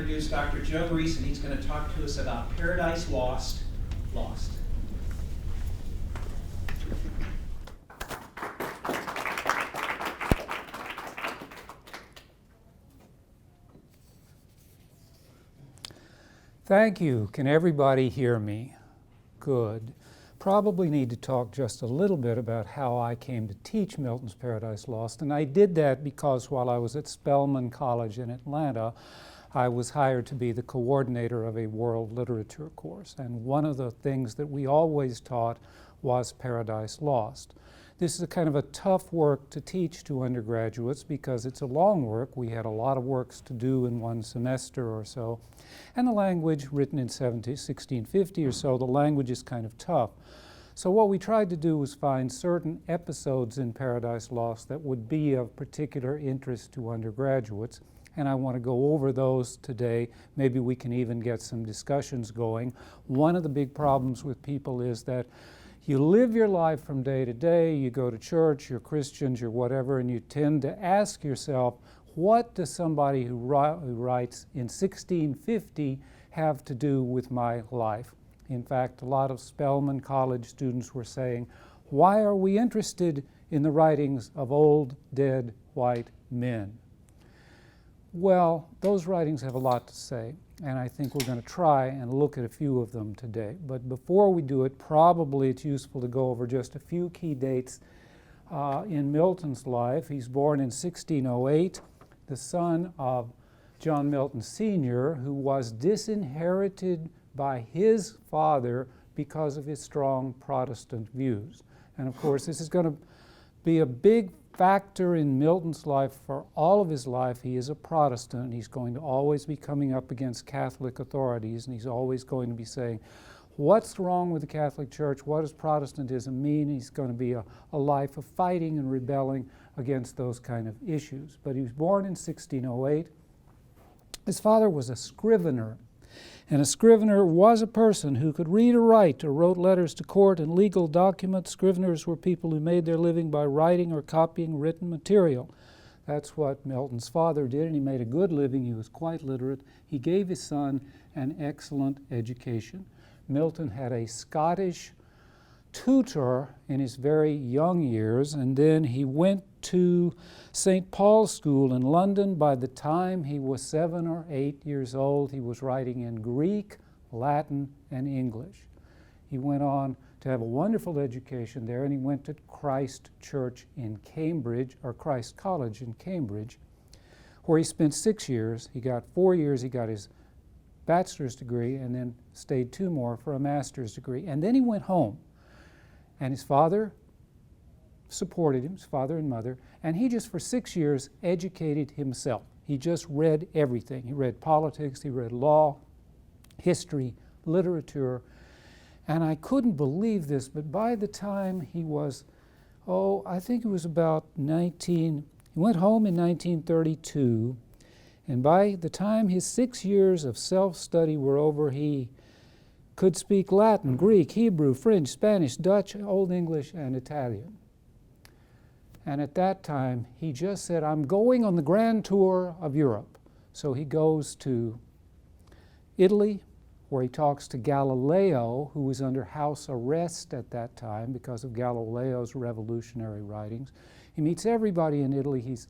introduce Dr. Joe Reese, and he's going to talk to us about Paradise Lost. Thank you. Can everybody hear me? Good. Probably need to talk just a little bit about how I came to teach Milton's Paradise Lost, and I did that because while I was at Spelman College in Atlanta, I was hired to be the coordinator of a world literature course, and one of the things that we always taught was Paradise Lost. This is a kind of a tough work to teach to undergraduates because it's a long work. We had a lot of works to do in one semester or so. And the language, written in 1650 or so, the language is kind of tough. So what we tried to do was find certain episodes in Paradise Lost that would be of particular interest to undergraduates. And I want to go over those today. Maybe we can even get some discussions going. One of the big problems with people is that you live your life from day to day, you go to church, you're Christians, you're whatever, and you tend to ask yourself, what does somebody who writes in 1650 have to do with my life? In fact, a lot of Spelman College students were saying, why are we interested in the writings of old, dead, white men? Well, those writings have a lot to say, and I think we're going to try and look at a few of them today. But before we do it, probably it's useful to go over just a few key dates in Milton's life. He's born in 1608, the son of John Milton Sr., who was disinherited by his father because of his strong Protestant views. And of course, this is going to be a big factor in Milton's life for all of his life. He is a Protestant. He's going to always be coming up against Catholic authorities, and he's always going to be saying, what's wrong with the Catholic Church? What does Protestantism mean? He's going to be a life of fighting and rebelling against those kind of issues. But he was born in 1608. His father was a scrivener. And a scrivener was a person who could read or write or wrote letters to court and legal documents. Scriveners were people who made their living by writing or copying written material. That's what Milton's father did, and he made a good living. He was quite literate. He gave his son an excellent education. Milton had a Scottish tutor in his very young years, and then he went to St. Paul's School in London. By the time he was 7 or 8 years old, he was writing in Greek, Latin, and English. He went on to have a wonderful education there, and he went to Christ Church in Cambridge, or Christ College in Cambridge, where he spent 6 years. He got 4 years, he got his bachelor's degree, and then stayed 2 more for a master's degree. And then he went home. And his father supported him, his father and mother, and he just for 6 years educated himself. He just read everything. He read politics, he read law, history, literature, and I couldn't believe this, but by the time he was, I think it was about he went home in 1932, and by the time his 6 years of self-study were over, he could speak Latin, Greek, Hebrew, French, Spanish, Dutch, Old English, and Italian. And at that time, he just said, I'm going on the grand tour of Europe. So he goes to Italy, where he talks to Galileo, who was under house arrest at that time because of Galileo's revolutionary writings. He meets everybody in Italy. He's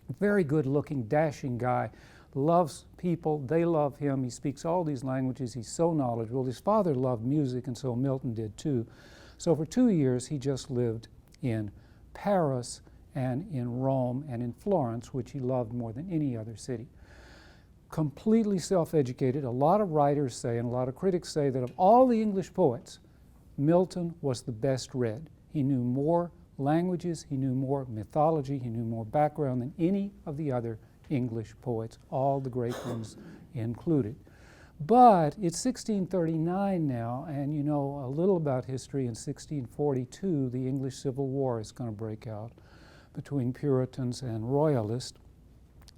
a very good-looking, dashing guy, loves people, they love him. He speaks all these languages. He's so knowledgeable. His father loved music, and so Milton did too. So for 2 years, he just lived in Paris and in Rome and in Florence, which he loved more than any other city. Completely self-educated. A lot of writers say, and a lot of critics say, that of all the English poets, Milton was the best read. He knew more languages, he knew more mythology, he knew more background than any of the other English poets, all the great ones included. But it's 1639 now, and you know a little about history. In 1642, the English Civil War is going to break out between Puritans and Royalists.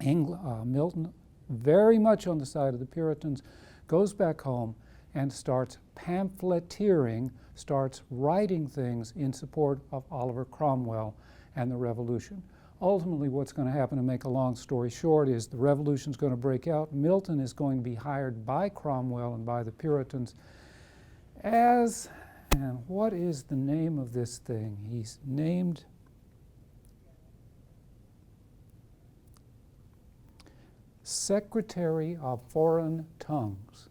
Milton, very much on the side of the Puritans, goes back home and starts pamphleteering, starts writing things in support of Oliver Cromwell and the Revolution. Ultimately, what's going to happen, to make a long story short, is the revolution's going to break out. Milton is going to be hired by Cromwell and by the Puritans as, and what is the name of this thing? He's named Secretary of Foreign Tongues.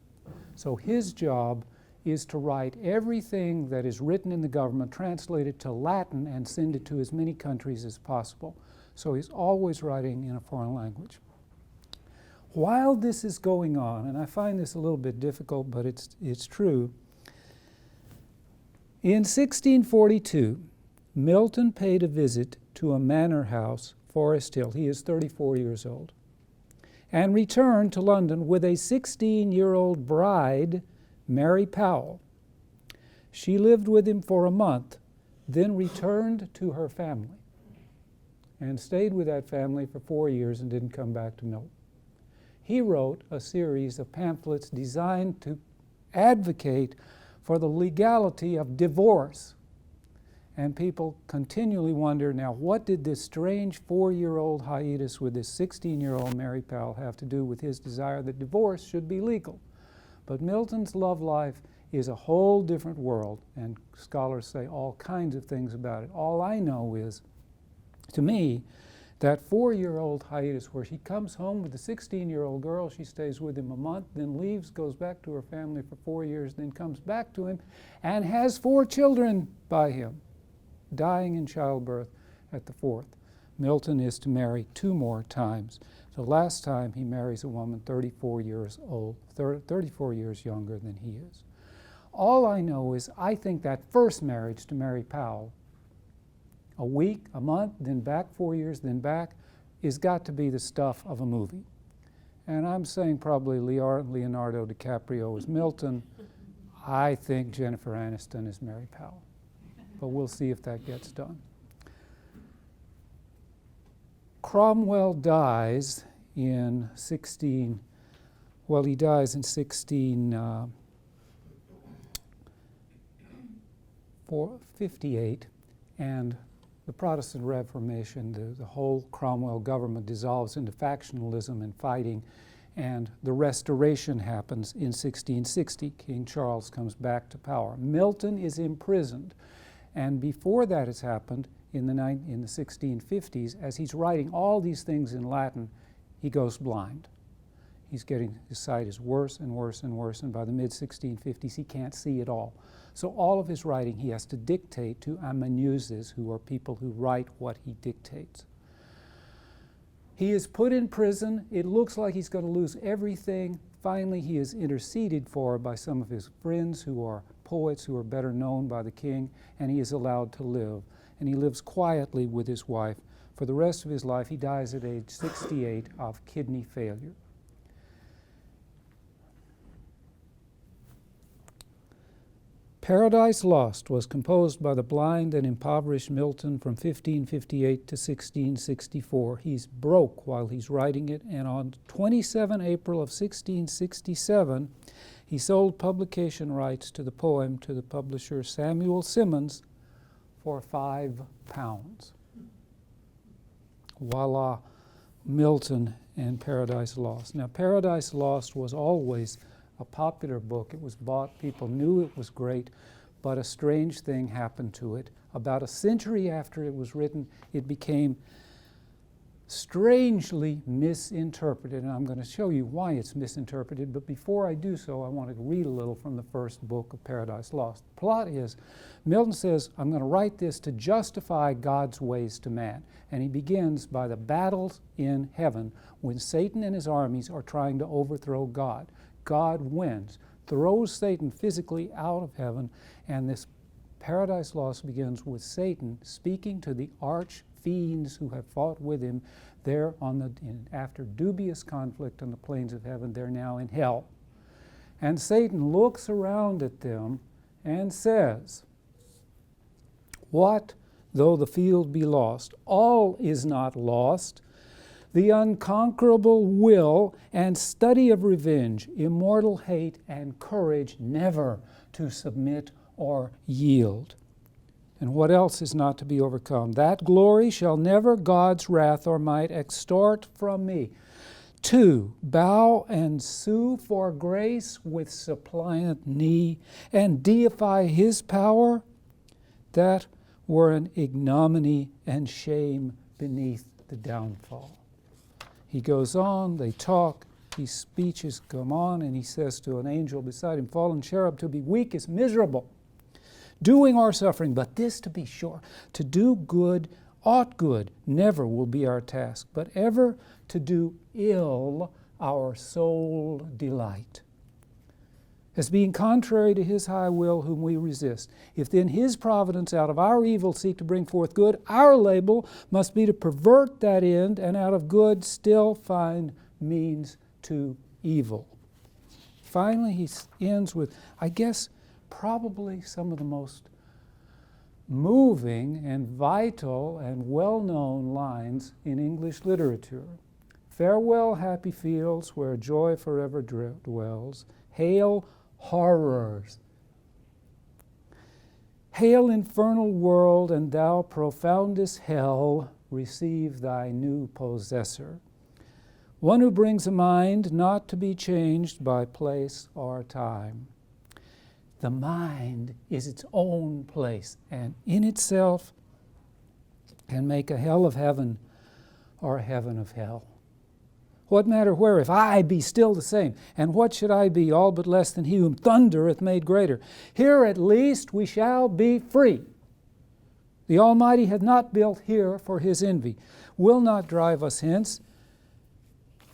So his job is to write everything that is written in the government, translate it to Latin, and send it to as many countries as possible. So he's always writing in a foreign language. While this is going on, and I find this a little bit difficult, but it's true, in 1642, Milton paid a visit to a manor house, Forest Hill. He is 34 years old, and returned to London with a 16-year-old bride, Mary Powell. She lived with him for a month, then returned to her family and stayed with that family for 4 years and didn't come back to Milton. He wrote a series of pamphlets designed to advocate for the legality of divorce. And people continually wonder, now, what did this strange 4-year-old hiatus with this 16-year-old Mary Powell have to do with his desire that divorce should be legal? But Milton's love life is a whole different world, and scholars say all kinds of things about it. All I know is, to me, that 4-year-old hiatus where she comes home with the 16-year-old girl, she stays with him a month, then leaves, goes back to her family for 4 years, then comes back to him and has 4 children by him, dying in childbirth at the 4th. Milton is to marry 2 more times. The last time he marries a woman 34 years old, 34 years younger than he is. All I know is I think that first marriage to Mary Powell, a week, a month, then back 4 years, then back, is got to be the stuff of a movie. And I'm saying probably Leonardo DiCaprio is Milton. I think Jennifer Aniston is Mary Powell. But we'll see if that gets done. Cromwell dies in 1658, and the Protestant Reformation, the whole Cromwell government dissolves into factionalism and fighting, and the Restoration happens in 1660. King Charles comes back to power. Milton is imprisoned, and before that has happened, in the 1650s, as he's writing all these things in Latin, he goes blind. His sight is worse and worse and worse, and by the mid-1650s, he can't see at all. So all of his writing he has to dictate to amanuenses, who are people who write what he dictates. He is put in prison. It looks like he's going to lose everything. Finally, he is interceded for by some of his friends who are poets who are better known by the king, and he is allowed to live. And he lives quietly with his wife. For the rest of his life, he dies at age 68 of kidney failure. Paradise Lost was composed by the blind and impoverished Milton from 1558 to 1664. He's broke while he's writing it, and on 27 April of 1667, he sold publication rights to the poem to the publisher Samuel Simmons for £5. Voila, Milton and Paradise Lost. Now, Paradise Lost was always a popular book. It was bought, people knew it was great, but a strange thing happened to it. About a century after it was written, it became strangely misinterpreted, and I'm going to show you why it's misinterpreted, but before I do so, I want to read a little from the first book of Paradise Lost. The plot is, Milton says, I'm going to write this to justify God's ways to man, and he begins by the battles in heaven when Satan and his armies are trying to overthrow God. God wins, throws Satan physically out of heaven, and this Paradise Lost begins with Satan speaking to the arch-fiends who have fought with him there after dubious conflict on the plains of heaven. They're now in hell. And Satan looks around at them and says, "What though the field be lost? All is not lost. The unconquerable will and study of revenge, immortal hate and courage never to submit or yield." And what else is not to be overcome? That glory shall never God's wrath or might extort from me. 2, bow and sue for grace with suppliant knee, and deify his power, that were an ignominy and shame beneath the downfall. He goes on, they talk, these speeches come on, and he says to an angel beside him, fallen cherub, to be weak is miserable, doing or suffering, but this to be sure, to do good, aught good, never will be our task, but ever to do ill our sole delight, as being contrary to his high will whom we resist. If then his providence out of our evil seek to bring forth good, our label must be to pervert that end, and out of good still find means to evil. Finally, he ends with, I guess, probably some of the most moving and vital and well-known lines in English literature. Farewell, happy fields where joy forever dwells. Hail, horrors. Hail, infernal world, and thou profoundest hell, receive thy new possessor. One who brings a mind not to be changed by place or time. The mind is its own place, and in itself can make a hell of heaven or a heaven of hell. What matter where, if I be still the same? And what should I be, all but less than he whom thunder hath made greater? Here at least we shall be free. The Almighty hath not built here for his envy, will not drive us hence.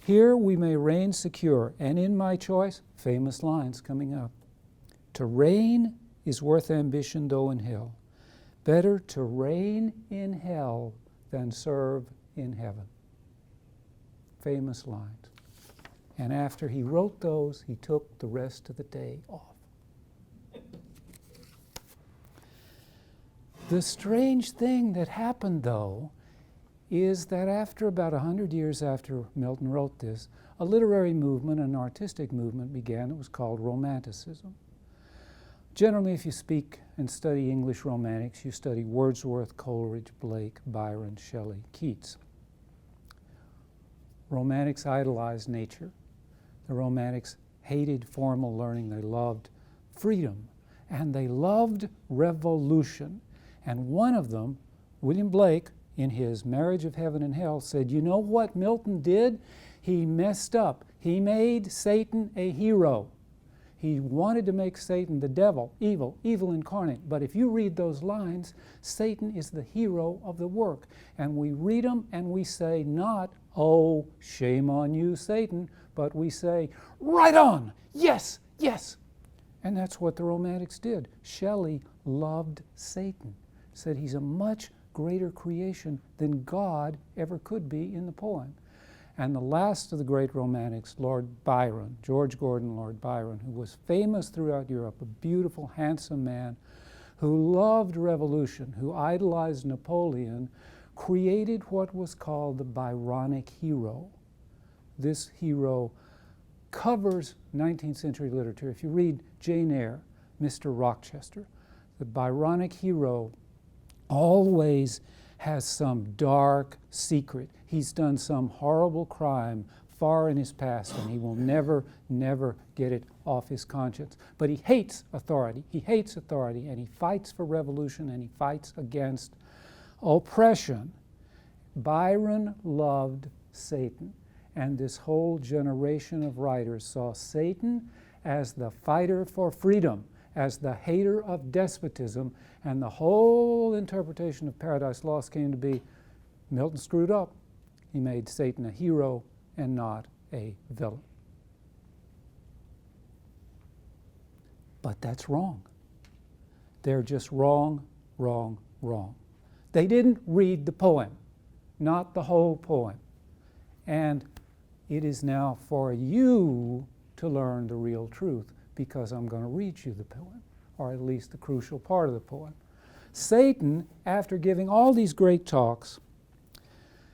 Here we may reign secure, and in my choice, famous lines coming up. To reign is worth ambition, though in hell. Better to reign in hell than serve in heaven. Famous lines. And after he wrote those, he took the rest of the day off. The strange thing that happened, though, is that after about 100 years after Milton wrote this, a literary movement, an artistic movement began. It was called Romanticism. Generally, if you speak and study English Romantics, you study Wordsworth, Coleridge, Blake, Byron, Shelley, Keats. Romantics idolized nature. The Romantics hated formal learning. They loved freedom, and they loved revolution. And one of them, William Blake, in his Marriage of Heaven and Hell, said, you know what Milton did? He messed up. He made Satan a hero. He wanted to make Satan the devil, evil incarnate. But if you read those lines, Satan is the hero of the work. And we read them and we say not, oh, shame on you, Satan, but we say, right on, yes, yes. And that's what the Romantics did. Shelley loved Satan, said he's a much greater creation than God ever could be in the poem. And the last of the great Romantics, Lord Byron, George Gordon Lord Byron, who was famous throughout Europe, a beautiful, handsome man who loved revolution, who idolized Napoleon, created what was called the Byronic hero. This hero covers 19th century literature. If you read Jane Eyre, Mr. Rochester, the Byronic hero always has some dark secret. He's done some horrible crime far in his past, and he will never, never get it off his conscience. But he hates authority. He hates authority, and he fights for revolution, and he fights against oppression. Byron loved Satan, and this whole generation of writers saw Satan as the fighter for freedom, as the hater of despotism, and the whole interpretation of Paradise Lost came to be, Milton screwed up. He made Satan a hero and not a villain. But that's wrong. They're just wrong, wrong, wrong. They didn't read the poem, not the whole poem. And it is now for you to learn the real truth, because I'm going to read you the poem, or at least the crucial part of the poem. Satan, after giving all these great talks,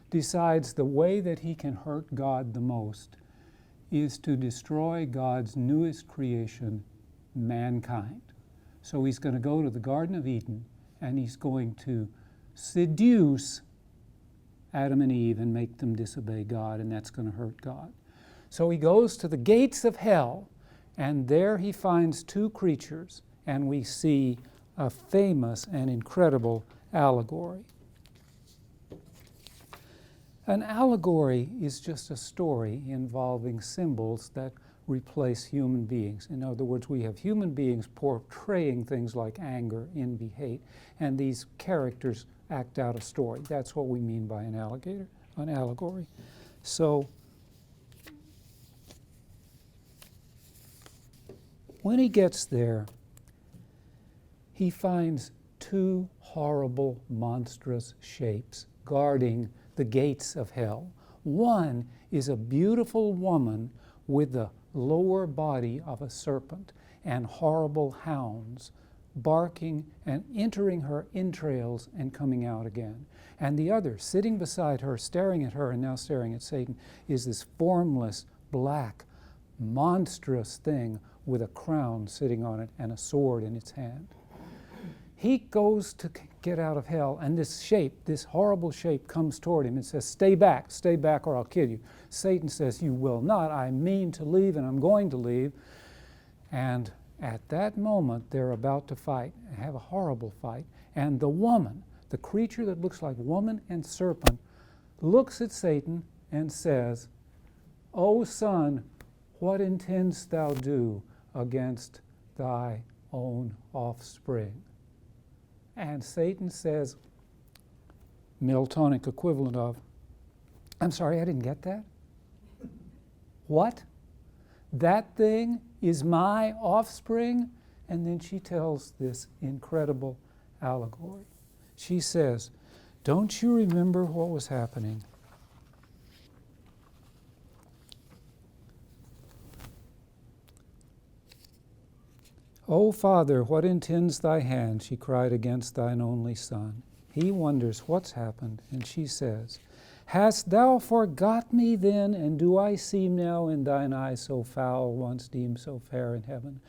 decides the way that he can hurt God the most is to destroy God's newest creation, mankind. So he's going to go to the Garden of Eden and he's going to seduce Adam and Eve and make them disobey God, and that's going to hurt God. So he goes to the gates of hell, and there he finds two creatures, and we see a famous and incredible allegory. An allegory is just a story involving symbols that replace human beings. In other words, we have human beings portraying things like anger, envy, hate, and these characters act out a story. That's what we mean by an allegory. So when he gets there, he finds two horrible, monstrous shapes guarding the gates of hell. One is a beautiful woman with the lower body of a serpent and horrible hounds barking and entering her entrails and coming out again. And the other, sitting beside her, staring at her and now staring at Satan, is this formless, black, monstrous thing with a crown sitting on it and a sword in its hand. He goes to get out of hell, and this shape, this horrible shape, comes toward him and says, stay back, or I'll kill you. Satan says, you will not. I mean to leave, and I'm going to leave. And at that moment, they're about to fight, have a horrible fight. And the woman, the creature that looks like woman and serpent, looks at Satan and says, O son, what intendest thou do against thy own offspring? And Satan says, Miltonic equivalent of, I'm sorry, I didn't get that. What? That thing is my offspring? And then she tells this incredible allegory. She says, don't you remember what was happening? O Father, what intends thy hand? She cried against thine only Son. He wonders what's happened, and she says, hast thou forgot me then, and do I seem now in thine eyes so foul, once deemed so fair in heaven?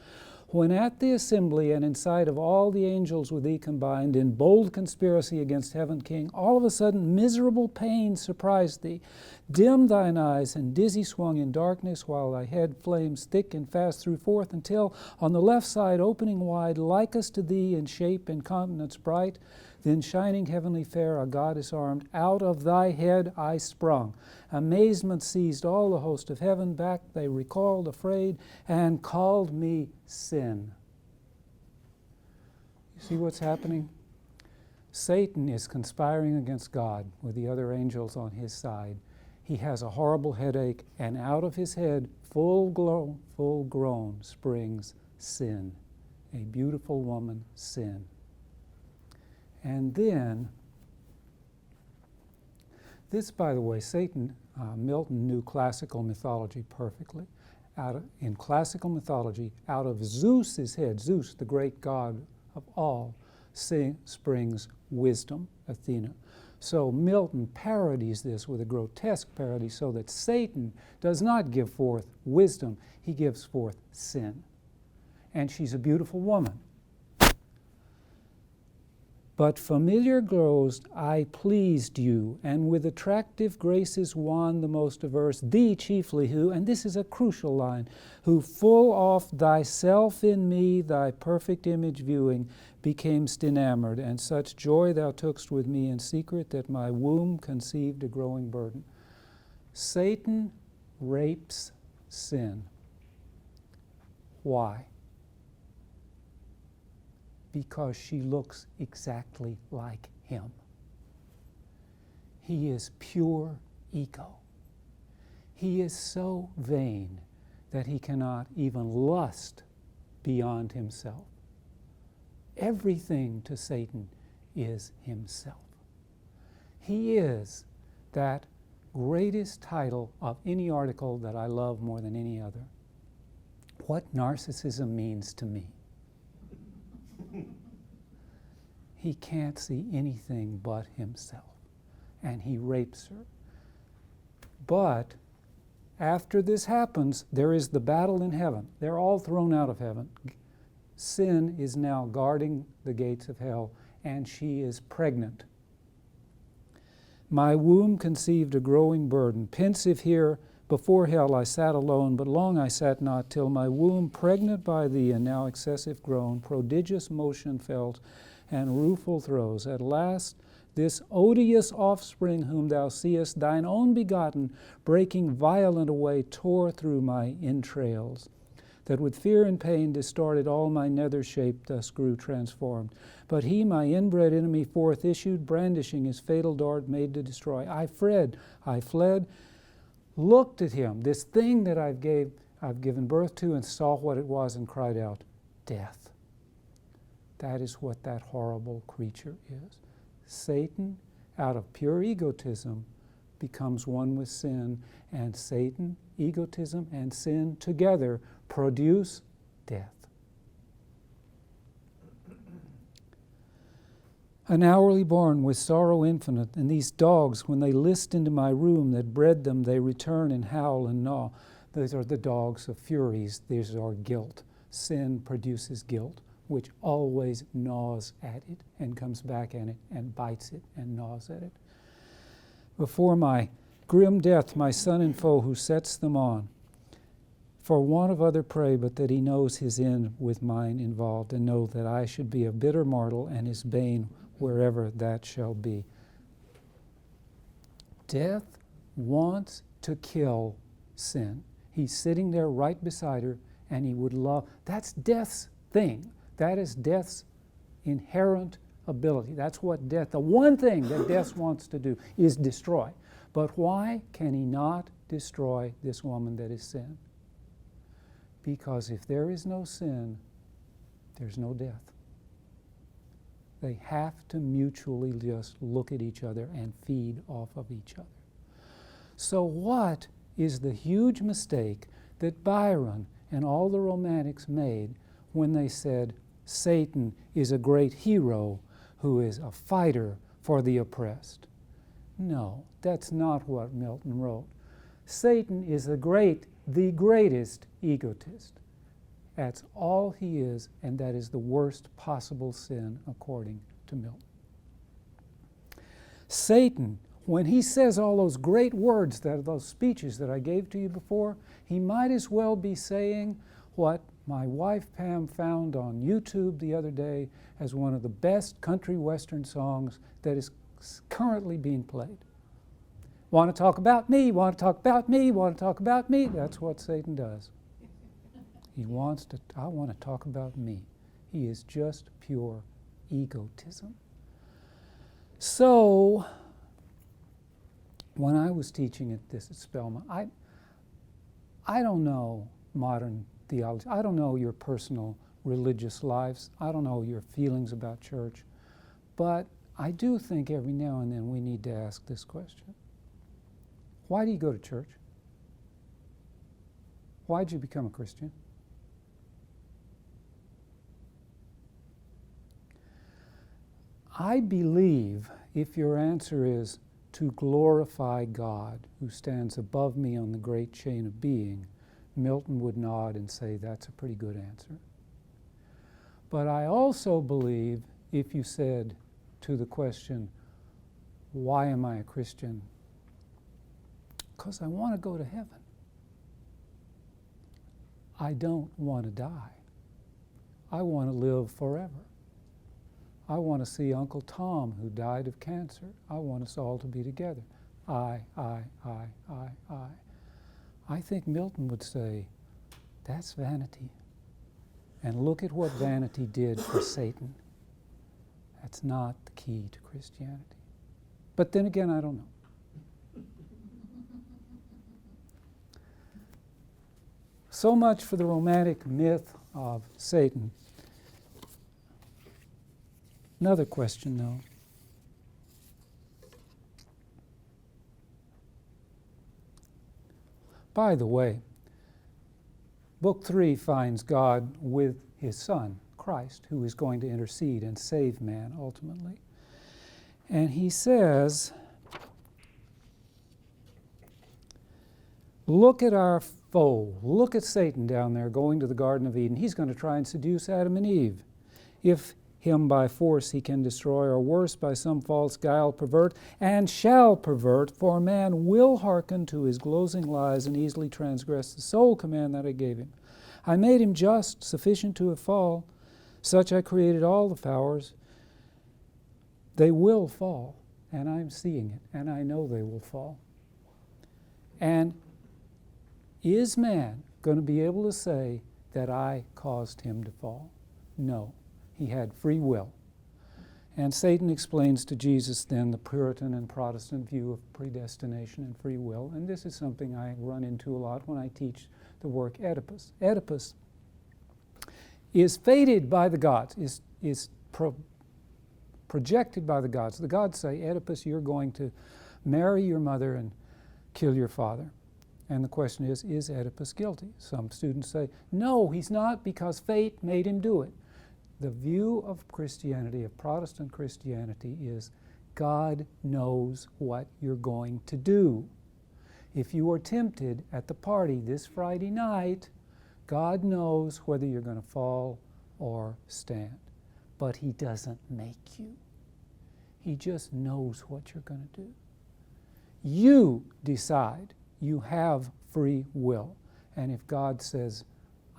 When at the assembly and in sight of all the angels with thee combined, in bold conspiracy against heaven king, all of a sudden miserable pain surprised thee, dim thine eyes and dizzy swung in darkness, while thy head flames thick and fast threw forth, until on the left side opening wide, likest to thee in shape and countenance bright, then shining heavenly fair, a goddess armed, out of thy head I sprung. Amazement seized all the host of heaven, back they recoiled afraid, and called me sin. You see what's happening? Satan is conspiring against God with the other angels on his side. He has a horrible headache, and out of his head, full grown, springs sin. A beautiful woman, sin. And then, this, by the way, Milton knew classical mythology perfectly. In classical mythology, out of Zeus's head, Zeus, the great god of all, springs wisdom, Athena. So Milton parodies this with a grotesque parody so that Satan does not give forth wisdom, he gives forth sin. And she's a beautiful woman. But familiar grows, I pleased you, and with attractive graces won the most diverse, thee chiefly who, and this is a crucial line, who full oft thyself in me, thy perfect image viewing, becamest enamored, and such joy thou tookst with me in secret, that my womb conceived a growing burden. Satan rapes sin. Why? Because she looks exactly like him. He is pure ego. He is so vain that he cannot even lust beyond himself. Everything to Satan is himself. He is that greatest title of any article that I love more than any other. What narcissism means to me. He can't see anything but himself, and he rapes her. But after this happens, there is the battle in heaven. They're all thrown out of heaven. Sin is now guarding the gates of hell, and she is pregnant. My womb conceived a growing burden. Pensive here before hell I sat alone, but long I sat not, till my womb, pregnant by thee, and now excessive grown, prodigious motion felt, and rueful throes. At last this odious offspring whom thou seest, thine own begotten, breaking violent away, tore through my entrails, that with fear and pain distorted all my nether shape, thus grew transformed. But he, my inbred enemy, forth issued, brandishing his fatal dart made to destroy. I fled, looked at him, this thing that I've given birth to, and saw what it was and cried out, death. That is what that horrible creature is. Satan, out of pure egotism, becomes one with sin, and Satan, egotism, and sin together produce death. An hourly born with sorrow infinite, and these dogs, when they list into my room that bred them, they return and howl and gnaw. These are the dogs of furies. These are guilt. Sin produces guilt, which always gnaws at it and comes back at it and bites it and gnaws at it. Before my grim death, my son and foe who sets them on, for want of other prey, but that he knows his end with mine involved, and know that I should be a bitter mortal and his bane wherever that shall be. Death wants to kill sin. He's sitting there right beside her, and he would love. That's death's thing. That is death's inherent ability. That's what death, the one thing that death wants to do is destroy. But why can he not destroy this woman that is sin? Because if there is no sin, there's no death. They have to mutually just look at each other and feed off of each other. So what is the huge mistake that Byron and all the Romantics made when they said Satan is a great hero who is a fighter for the oppressed? No, that's not what Milton wrote. Satan is the greatest egotist. That's all he is, and that is the worst possible sin according to Milton. Satan, when he says all those great words, those speeches that I gave to you before, he might as well be saying what my wife Pam found on YouTube the other day as one of the best country western songs that is currently being played. Want to talk about me, want to talk about me, want to talk about me. That's what Satan does. He wants to, I want to talk about me. He is just pure egotism. So, when I was teaching at Spelman, I don't know modern theology. I don't know your personal religious lives. I don't know your feelings about church. But I do think every now and then we need to ask this question. Why do you go to church? Why did you become a Christian? I believe if your answer is to glorify God who stands above me on the great chain of being, Milton would nod and say that's a pretty good answer. But I also believe if you said to the question, why am I a Christian? Because I want to go to heaven. I don't want to die. I want to live forever. I want to see Uncle Tom, who died of cancer. I want us all to be together. I. I think Milton would say, that's vanity. And look at what vanity did for Satan. That's not the key to Christianity. But then again, I don't know. So much for the romantic myth of Satan. Another question, though. By the way, Book 3 finds God with his Son, Christ, who is going to intercede and save man ultimately. And he says, look at our foe. Look at Satan down there going to the Garden of Eden. He's going to try and seduce Adam and Eve. If him by force he can destroy, or worse, by some false guile pervert, and shall pervert, for man will hearken to his glozing lies and easily transgress the sole command that I gave him. I made him just, sufficient to have fall. Such I created all the powers. They will fall, and I'm seeing it, and I know they will fall. And is man going to be able to say that I caused him to fall? No. He had free will. And Satan explains to Jesus then the Puritan and Protestant view of predestination and free will, and this is something I run into a lot when I teach the work Oedipus. Oedipus is fated by the gods, is projected by the gods. The gods say, Oedipus, you're going to marry your mother and kill your father. And the question is Oedipus guilty? Some students say, no, he's not, because fate made him do it. The view of Christianity, of Protestant Christianity, is God knows what you're going to do. If you are tempted at the party this Friday night, God knows whether you're going to fall or stand. But he doesn't make you. He just knows what you're going to do. You decide. You have free will. And if God says,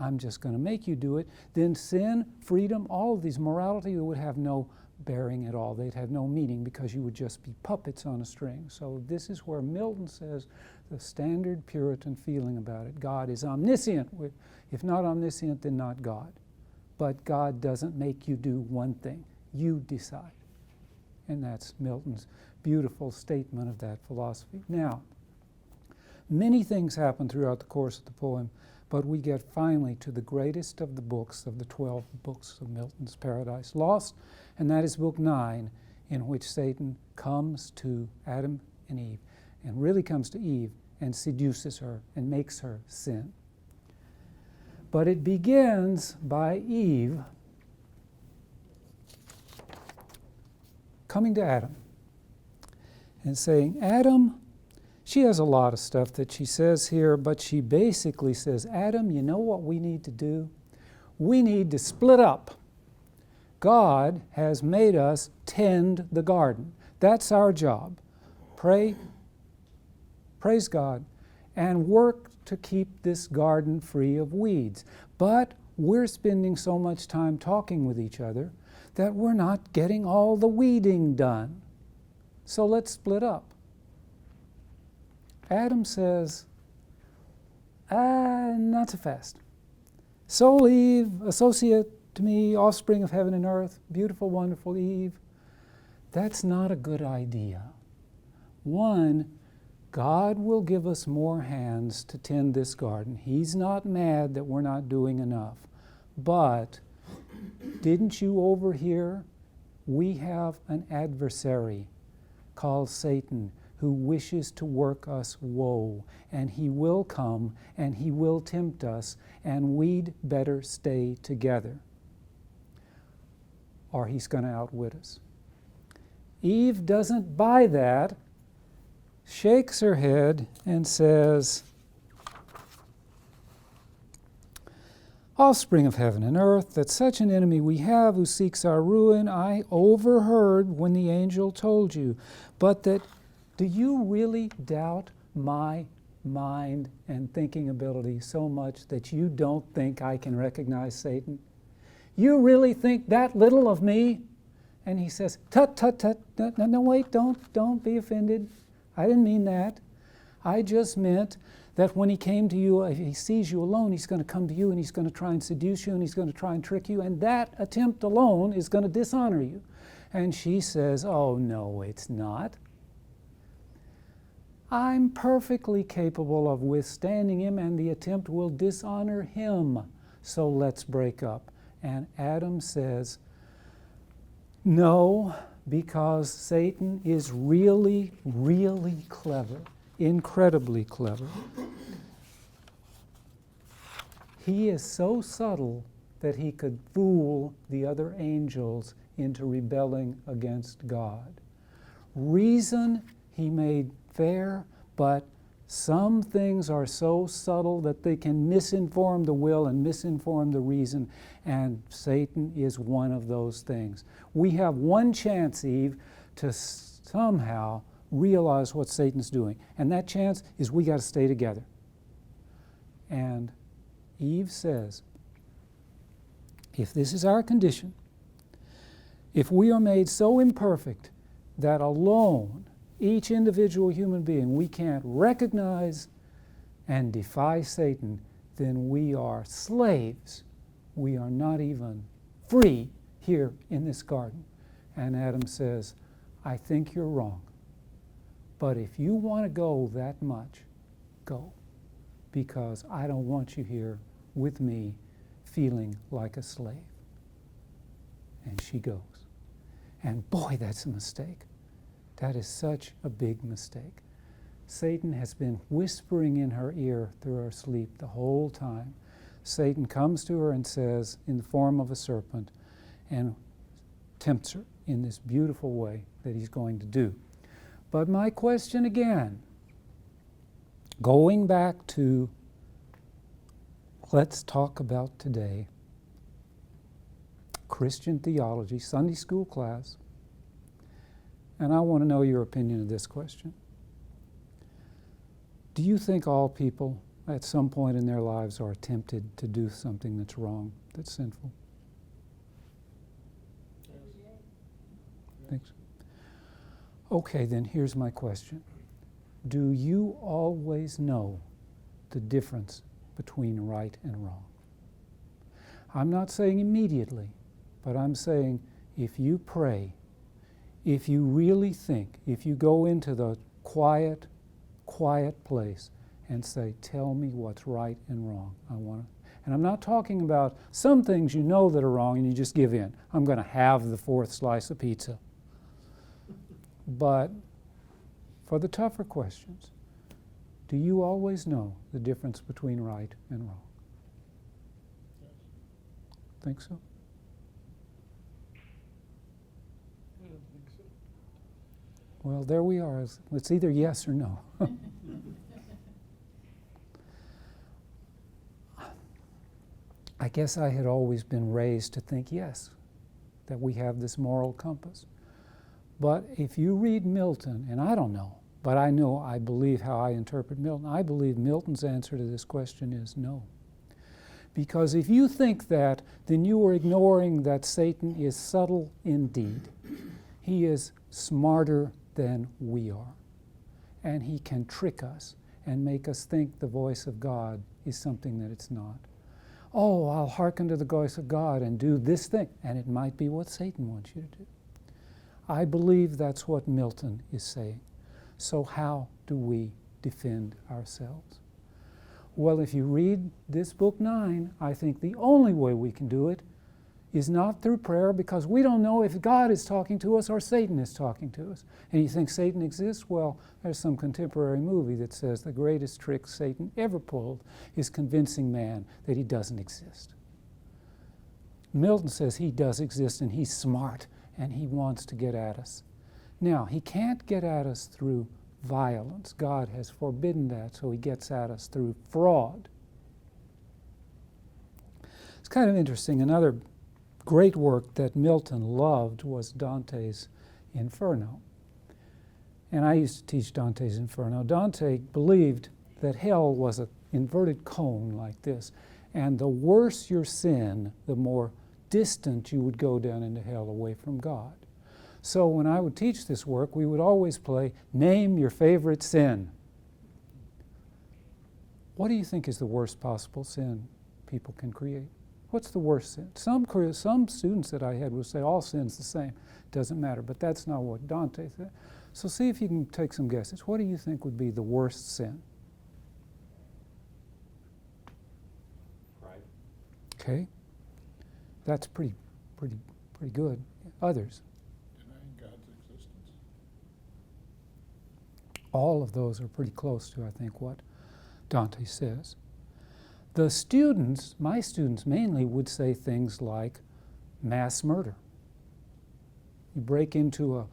I'm just going to make you do it, then sin, freedom, all of these morality would have no bearing at all. They'd have no meaning because you would just be puppets on a string. So this is where Milton says the standard Puritan feeling about it. God is omniscient. If not omniscient, then not God. But God doesn't make you do one thing. You decide. And that's Milton's beautiful statement of that philosophy. Now, many things happen throughout the course of the poem, but we get finally to the greatest of the books, of the 12 books of Milton's Paradise Lost, and that is book 9, in which Satan comes to Adam and Eve, and really comes to Eve and seduces her and makes her sin. But it begins by Eve coming to Adam and saying, Adam, she has a lot of stuff that she says here, but she basically says, Adam, you know what we need to do? We need to split up. God has made us tend the garden. That's our job. Pray, praise God, and work to keep this garden free of weeds. But we're spending so much time talking with each other that we're not getting all the weeding done. So let's split up. Adam says, not so fast. Soul Eve, associate to me, offspring of heaven and earth, beautiful, wonderful Eve. That's not a good idea. One, God will give us more hands to tend this garden. He's not mad that we're not doing enough. But didn't you overhear? We have an adversary called Satan, who wishes to work us woe, and he will come and he will tempt us, and we'd better stay together, or he's going to outwit us. Eve doesn't buy that, shakes her head and says, offspring of heaven and earth, that such an enemy we have who seeks our ruin, I overheard when the angel told you, but that do you really doubt my mind and thinking ability so much that you don't think I can recognize Satan? You really think that little of me? And he says, tut, tut, tut, no, wait, don't be offended. I didn't mean that. I just meant that when he came to you, if he sees you alone, he's going to come to you and he's going to try and seduce you and he's going to try and trick you, and that attempt alone is going to dishonor you. And she says, oh, no, it's not. I'm perfectly capable of withstanding him, and the attempt will dishonor him. So let's break up. And Adam says, no, because Satan is really, really clever, incredibly clever. He is so subtle that he could fool the other angels into rebelling against God. Reason he made fair, but Some things are so subtle that they can misinform the will and misinform the reason, and Satan is one of those things. We have one chance, Eve, to somehow realize what Satan's doing, and that chance is we got to stay together. And Eve says, if this is our condition, if we are made so imperfect that alone, each individual human being, we can't recognize and defy Satan, then we are slaves. We are not even free here in this garden. And Adam says, I think you're wrong. But if you want to go that much, go. Because I don't want you here with me feeling like a slave. And she goes. And boy, that's a mistake. That is such a big mistake. Satan has been whispering in her ear through her sleep the whole time. Satan comes to her and says, in the form of a serpent, and tempts her in this beautiful way that he's going to do. But my question again, going back to, let's talk about today, Christian theology, Sunday school class, and I want to know your opinion of this question. Do you think all people at some point in their lives are tempted to do something that's wrong, that's sinful? Thanks. Okay, then here's my question. Do you always know the difference between right and wrong? I'm not saying immediately, but I'm saying if you pray, if you really think, if you go into the quiet place and say, tell me what's right and wrong. And I'm not talking about some things you know that are wrong and you just give in. I'm going to have the fourth slice of pizza. But for the tougher questions, do you always know the difference between right and wrong? Yes. Think so? I don't think so. Well, there we are. It's either yes or no. I guess I had always been raised to think yes, that we have this moral compass. But if you read Milton, and I don't know, but I believe how I interpret Milton, I believe Milton's answer to this question is no. Because if you think that, then you are ignoring that Satan is subtle indeed. He is smarter than we are. And he can trick us and make us think the voice of God is something that it's not. Oh, I'll hearken to the voice of God and do this thing, and it might be what Satan wants you to do. I believe that's what Milton is saying. So how do we defend ourselves? Well, if you read this book 9, I think the only way we can do it is not through prayer, because we don't know if God is talking to us or Satan is talking to us. And you think Satan exists? Well, there's some contemporary movie that says the greatest trick Satan ever pulled is convincing man that he doesn't exist. Milton says he does exist and he's smart and he wants to get at us. Now, he can't get at us through violence. God has forbidden that, so he gets at us through fraud. It's kind of interesting. Another great work that Milton loved was Dantes Inferno. And I used to teach Dantes Inferno. Dante believed that hell was an inverted cone like this. And the worse your sin, the more distant you would go down into hell away from God. So when I would teach this work, we would always play, name your favorite sin. What do you think is the worst possible sin people can create? What's the worst sin? Some students that I had would say all sin's the same. Doesn't matter, but that's not what Dante said. So see if you can take some guesses. What do you think would be the worst sin? Pride. Okay. That's pretty good. Others? Denying God's existence. All of those are pretty close to, I think, what Dante says. The students, my students mainly, would say things like mass murder. You break into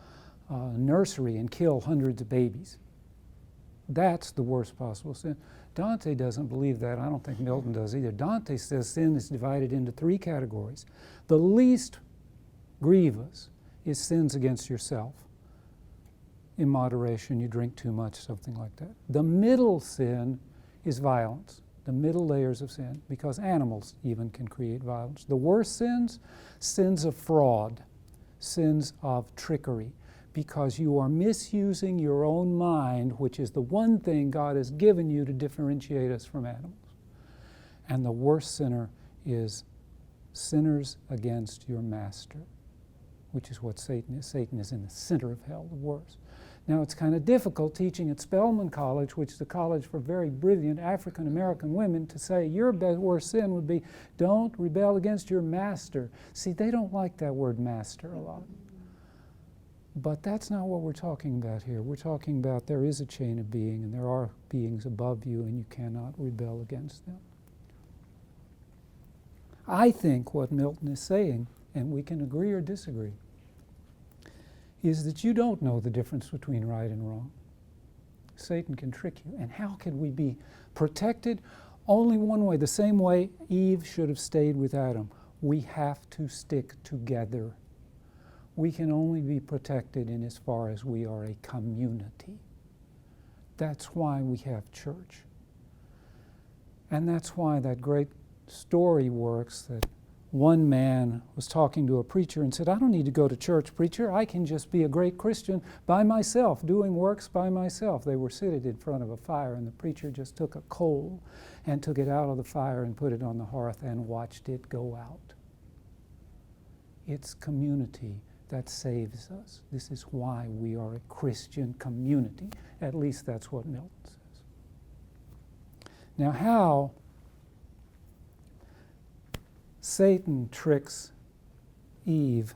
a nursery and kill hundreds of babies. That's the worst possible sin. Dante doesn't believe that. I don't think Milton does either. Dante says sin is divided into 3 categories. The least grievous is sins against yourself. In moderation, you drink too much, something like that. The middle sin is violence, the middle layers of sin, because animals even can create violence. The worst sins, sins of fraud, sins of trickery, because you are misusing your own mind, which is the one thing God has given you to differentiate us from animals. And the worst sinner is sinners against your master, which is what Satan is. Satan is in the center of hell, the worst. Now, it's kind of difficult teaching at Spelman College, which is a college for very brilliant African-American women, to say your worst sin would be, don't rebel against your master. See, they don't like that word master a lot. But that's not what we're talking about here. We're talking about there is a chain of being, and there are beings above you, and you cannot rebel against them. I think what Milton is saying, and we can agree or disagree, is that you don't know the difference between right and wrong. Satan can trick you. And how can we be protected? Only one way, the same way Eve should have stayed with Adam. We have to stick together. We can only be protected in as far as we are a community. That's why we have church. And that's why that great story works, that one man was talking to a preacher and said, I don't need to go to church, preacher. I can just be a great Christian by myself, doing works by myself. They were seated in front of a fire, and the preacher just took a coal and took it out of the fire and put it on the hearth and watched it go out. It's community that saves us. This is why we are a Christian community. At least that's what Milton says. Now, how Satan tricks Eve.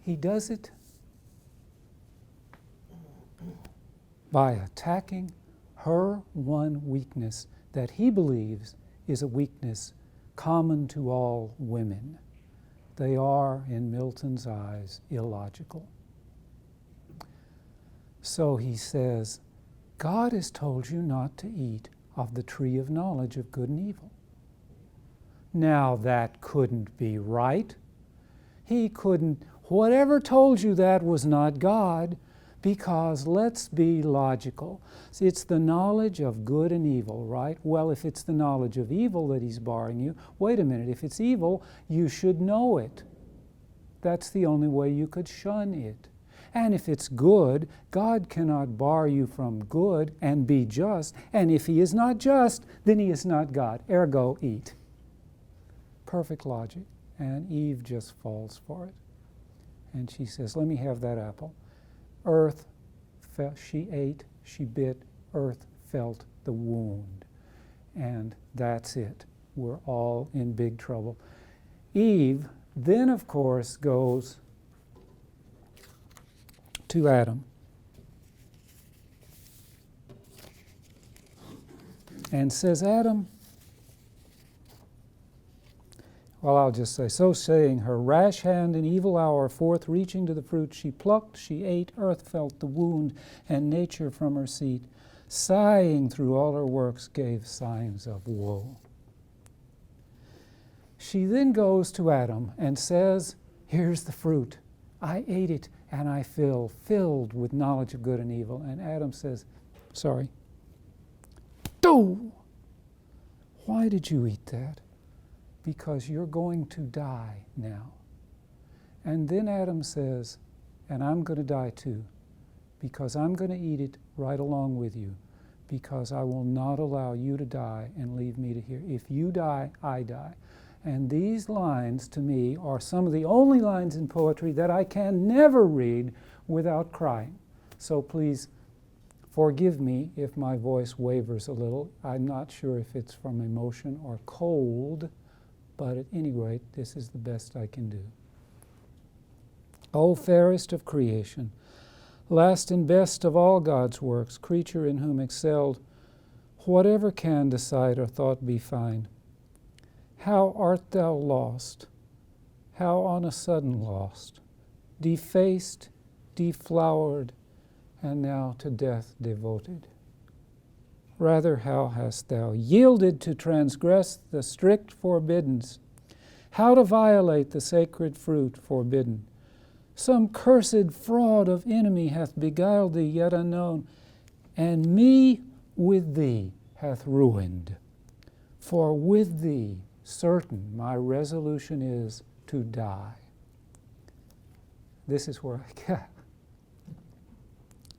He does it by attacking her one weakness that he believes is a weakness common to all women. They are, in Milton's eyes, illogical. So he says, God has told you not to eat of the tree of knowledge of good and evil. Now that couldn't be right. He couldn't, whatever told you that was not God, because let's be logical. It's the knowledge of good and evil, right? Well, if it's the knowledge of evil that he's barring you, wait a minute, if it's evil, you should know it. That's the only way you could shun it. And if it's good, God cannot bar you from good and be just. And if he is not just, then he is not God. Ergo, eat. Perfect logic. And Eve just falls for it. And she says, let me have that apple. Earth, she ate, she bit, earth felt the wound. And that's it. We're all in big trouble. Eve then, of course, goes to Adam and says, Adam, well, I'll just say, so saying, her rash hand in evil hour forth reaching to the fruit, she plucked, she ate, earth felt the wound, and nature from her seat, sighing through all her works, gave signs of woe. She then goes to Adam and says, here's the fruit. I ate it, and I filled with knowledge of good and evil. And Adam says, sorry. Do! Why did you eat that? Because you're going to die now. And then Adam says, and I'm going to die too, because I'm going to eat it right along with you, because I will not allow you to die and leave me to hear. If you die, I die. And these lines, to me, are some of the only lines in poetry that I can never read without crying. So please forgive me if my voice wavers a little. I'm not sure if it's from emotion or cold, but at any rate, this is the best I can do. O fairest of creation, last and best of all God's works, creature in whom excelled, whatever can decide or thought be fine, how art thou lost? how on a sudden lost, defaced, deflowered, and now to death devoted. Rather, how hast thou yielded to transgress the strict forbiddance, how to violate the sacred fruit forbidden. Some cursed fraud of enemy hath beguiled thee yet unknown, and me with thee hath ruined. For with thee certain my resolution is to die. This is where I get.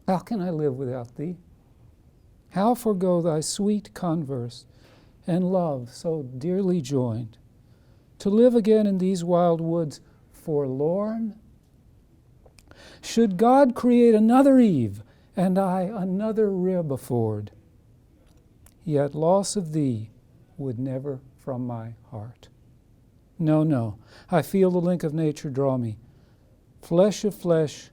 How can I live without thee? How forego thy sweet converse and love so dearly joined? To live again in these wild woods forlorn? Should God create another Eve, and I another rib afford, yet loss of thee would never from my heart. No, no, I feel the link of nature draw me. Flesh of flesh,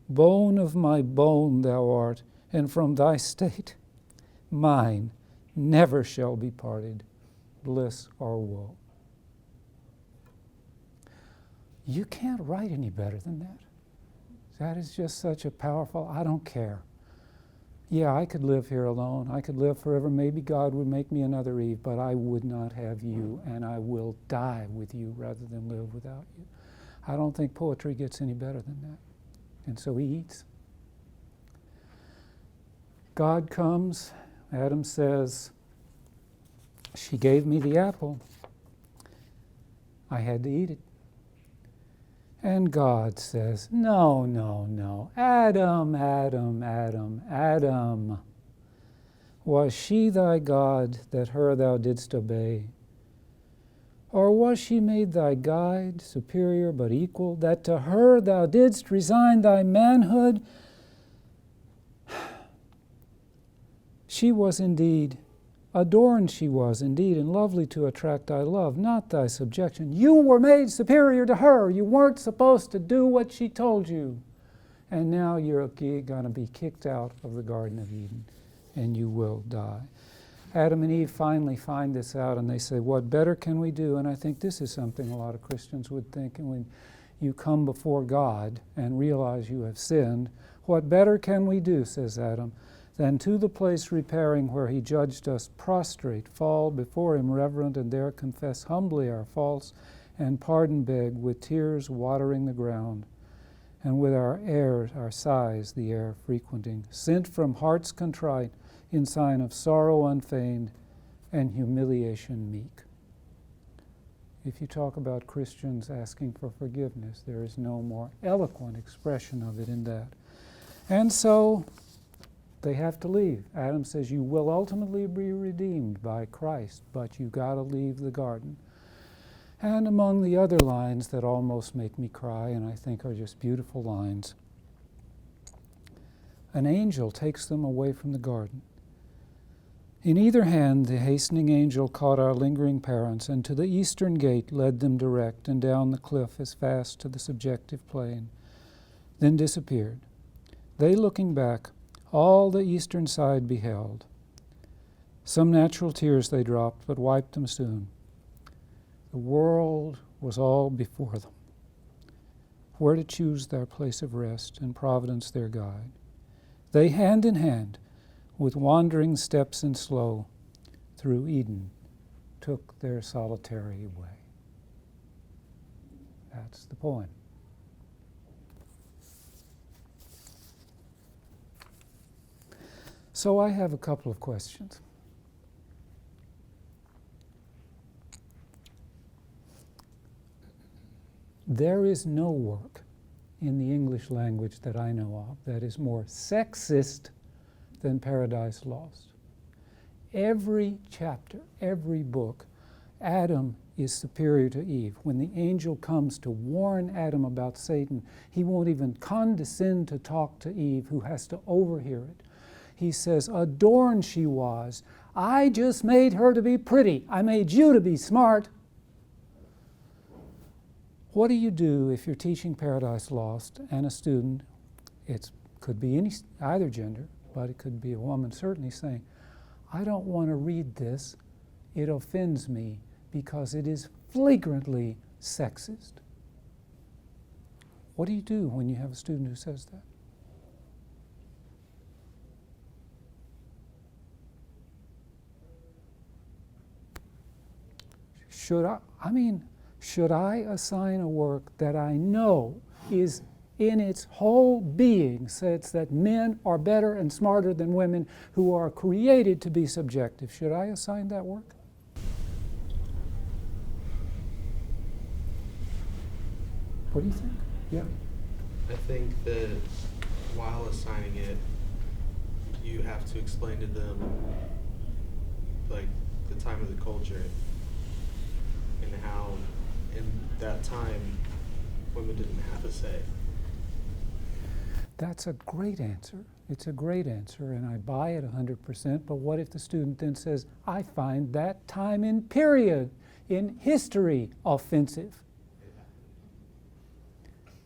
bone of my bone thou art, and from thy state mine never shall be parted, bliss or woe. You can't write any better than that. That is just such a powerful, I don't care. Yeah, I could live here alone. I could live forever. Maybe God would make me another Eve, but I would not have you, and I will die with you rather than live without you. I don't think poetry gets any better than that. And so he eats. God comes. Adam says, she gave me the apple. I had to eat it. And God says, no, no, no. Adam, Adam, Adam, Adam. Was she thy God that her thou didst obey? Or was she made thy guide, superior but equal, that to her thou didst resign thy manhood? She was indeed, adorned she was indeed, and lovely to attract thy love, not thy subjection. You were made superior to her. You weren't supposed to do what she told you. And now you're going to be kicked out of the Garden of Eden, and you will die. Adam and Eve finally find this out, and they say, what better can we do? And I think this is something a lot of Christians would think. And when you come before God and realize you have sinned, what better can we do, says Adam, than to the place repairing where he judged us prostrate, fall before him reverent, and there confess humbly our faults, and pardon beg with tears watering the ground, and with our airs, our sighs, the air frequenting, sent from hearts contrite, in sign of sorrow unfeigned, and humiliation meek. If you talk about Christians asking for forgiveness, there is no more eloquent expression of it in that. And so they have to leave. Adam says, you will ultimately be redeemed by Christ, but you got to leave the garden. And among the other lines that almost make me cry, and I think are just beautiful lines, an angel takes them away from the garden. In either hand the hastening angel caught our lingering parents, and to the eastern gate led them direct, and down the cliff as fast to the subjective plain, then disappeared. They, looking back, all the eastern side beheld. Some natural tears they dropped, but wiped them soon. The world was all before them, where to choose their place of rest, and Providence their guide. They, hand in hand, with wandering steps and slow, through Eden, took their solitary way. That's the poem. So I have a couple of questions. There is no work in the English language that I know of that is more sexist than Paradise Lost. Every chapter, every book, Adam is superior to Eve. When the angel comes to warn Adam about Satan, he won't even condescend to talk to Eve, who has to overhear it. He says, adorned she was. I just made her to be pretty. I made you to be smart. What do you do if you're teaching Paradise Lost and a student, it could be either gender, but it could be a woman certainly, saying, I don't want to read this. It offends me because it is flagrantly sexist. What do you do when you have a student who says that? Should I assign a work that I know is in its whole being says that men are better and smarter than women who are created to be subjective? Should I assign that work? What do you think? Yeah. I think that while assigning it, you have to explain to them, like, the time of the culture and how in that time women didn't have a say. That's a great answer. It's a great answer, and I buy it 100%, but what if the student then says, I find that time in period, in history, offensive?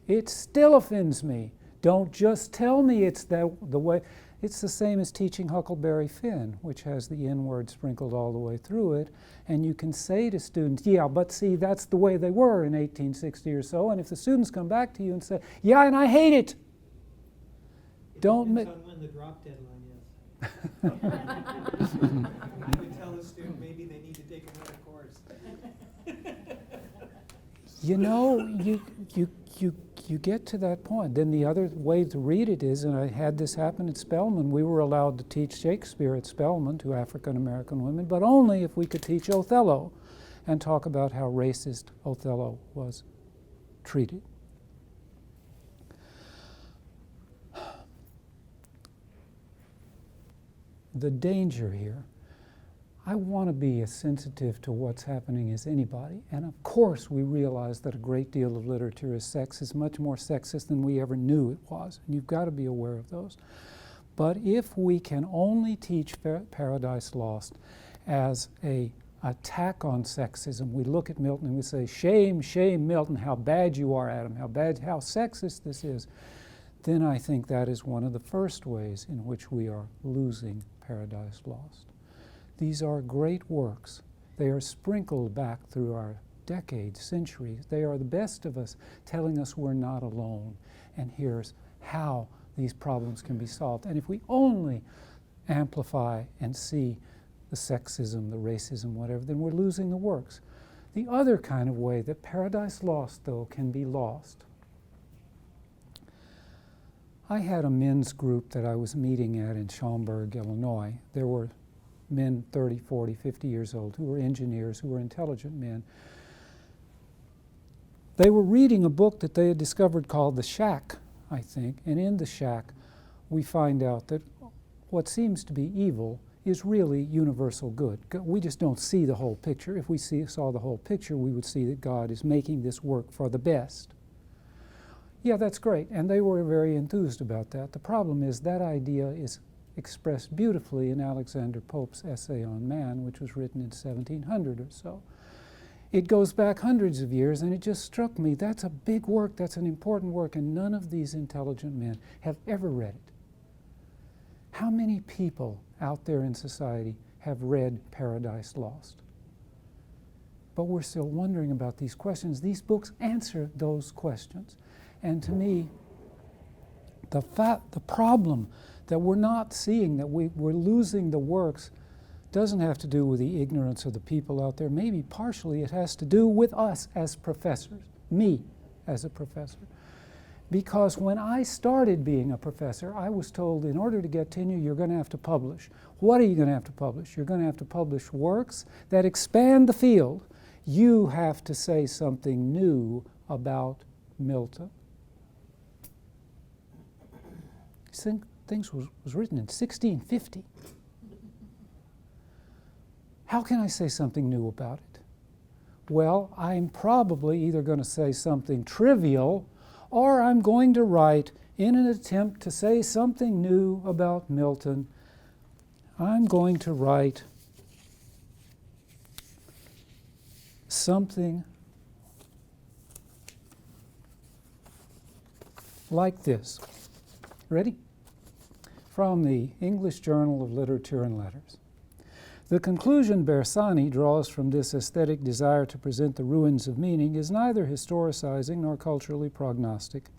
It still offends me. Don't just tell me it's the way. It's the same as teaching Huckleberry Finn, which has the N-word sprinkled all the way through it, and you can say to students, yeah, but see, that's the way they were in 1860 or so, and if the students come back to you and say, yeah, and I hate it, don't depends on when the drop deadline is. You could tell the student maybe they need to take another course. You know, you get to that point. Then the other way to read it is, and I had this happen at Spelman, we were allowed to teach Shakespeare at Spelman to African American women, but only if we could teach Othello and talk about how racist Othello was treated. The danger here, I want to be as sensitive to what's happening as anybody, and of course we realize that a great deal of literature is sexist, much more sexist than we ever knew it was, and you've got to be aware of those. But if we can only teach Paradise Lost as an attack on sexism, we look at Milton and we say, shame, shame, Milton, how bad you are, Adam, how sexist this is, then I think that is one of the first ways in which we are losing Paradise Lost. These are great works. They are sprinkled back through our decades, centuries. They are the best of us telling us we're not alone, and here's how these problems can be solved. And if we only amplify and see the sexism, the racism, whatever, then we're losing the works. The other kind of way that Paradise Lost, though, can be lost. I had a men's group that I was meeting at in Schaumburg, Illinois. There were men 30, 40, 50 years old who were engineers, who were intelligent men. They were reading a book that they had discovered called The Shack, I think, and in The Shack we find out that what seems to be evil is really universal good. We just don't see the whole picture. If we saw the whole picture, we would see that God is making this work for the best. Yeah, that's great, and they were very enthused about that. The problem is that idea is expressed beautifully in Alexander Pope's essay on man, which was written in 1700 or so. It goes back hundreds of years, and it just struck me, that's a big work, that's an important work, and none of these intelligent men have ever read it. How many people out there in society have read Paradise Lost? But we're still wondering about these questions. These books answer those questions. And to me, the problem that we're not seeing, that we're losing the works, doesn't have to do with the ignorance of the people out there. Maybe partially it has to do with us as professors, me as a professor. Because when I started being a professor, I was told in order to get tenure, you're going to have to publish. What are you going to have to publish? You're going to have to publish works that expand the field. You have to say something new about Milton. Things was written in 1650. How can I say something new about it? Well, I'm probably either going to say something trivial, or I'm going to write, in an attempt to say something new about Milton, I'm going to write something like this. Ready? From the English Journal of Literature and Letters. The conclusion Bersani draws from this aesthetic desire to present the ruins of meaning is neither historicizing nor culturally prognostic.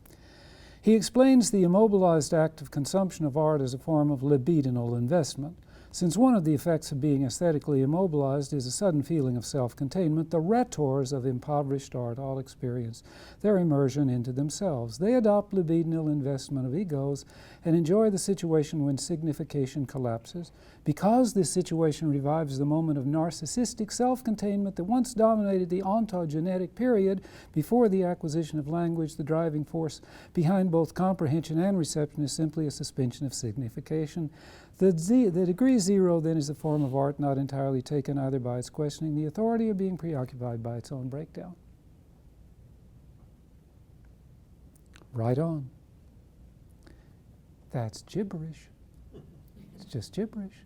He explains the immobilized act of consumption of art as a form of libidinal investment. Since one of the effects of being aesthetically immobilized is a sudden feeling of self-containment, the rhetors of impoverished art all experience their immersion into themselves. They adopt libidinal investment of egos and enjoy the situation when signification collapses. Because this situation revives the moment of narcissistic self-containment that once dominated the ontogenetic period before the acquisition of language, the driving force behind both comprehension and reception is simply a suspension of signification. The degree zero then is a form of art not entirely taken either by its questioning the authority or being preoccupied by its own breakdown. Right on. That's gibberish. It's just gibberish.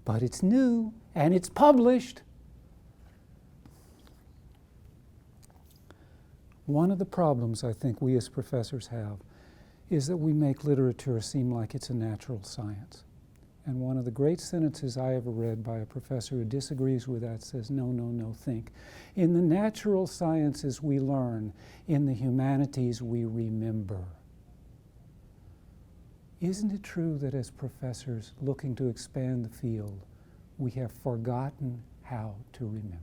But it's new and it's published. One of the problems I think we as professors have is that we make literature seem like it's a natural science. And one of the great sentences I ever read by a professor who disagrees with that says, no, no, no, think. In the natural sciences we learn, in the humanities we remember. Isn't it true that as professors looking to expand the field, we have forgotten how to remember?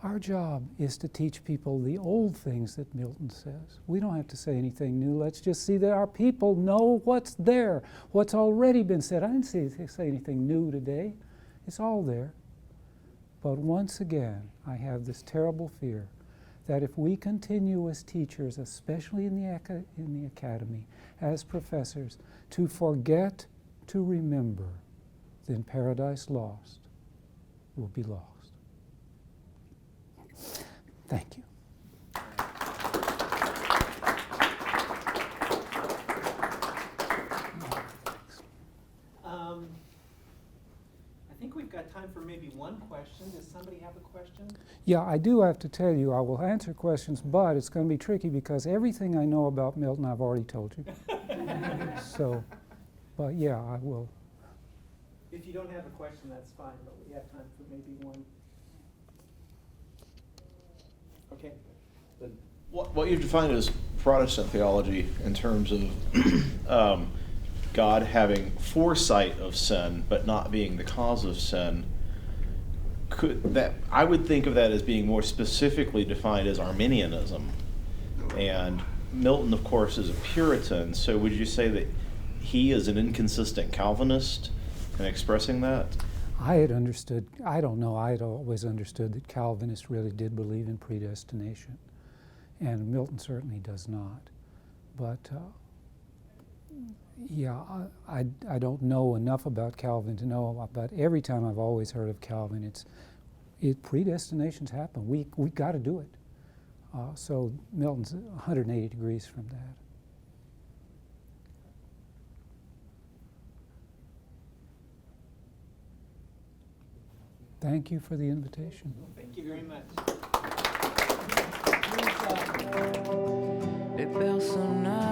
Our job is to teach people the old things that Milton says. We don't have to say anything new. Let's just see that our people know what's there, what's already been said. I didn't say anything new today. It's all there. But once again, I have this terrible fear that if we continue as teachers, especially in the academy, as professors, to forget to remember, then Paradise Lost will be lost. Thank you. I think we've got time for maybe one question. Does somebody have a question? Yeah, I do have to tell you, I will answer questions, but it's going to be tricky because everything I know about Milton I've already told you. So, but yeah, I will. If you don't have a question, that's fine, but we have time for maybe one. Okay. What you've defined as Protestant theology in terms of God having foresight of sin but not being the cause of sin, I would think of that as being more specifically defined as Arminianism. And Milton, of course, is a Puritan, so would you say that he is an inconsistent Calvinist in expressing that? I had understood, I don't know, I had always understood that Calvinists really did believe in predestination. And Milton certainly does not. But yeah, I don't know enough about Calvin to know, but every time I've always heard of Calvin, predestinations happen. We got to do it. So Milton's 180 degrees from that. Thank you for the invitation. Thank you very much. Les personnages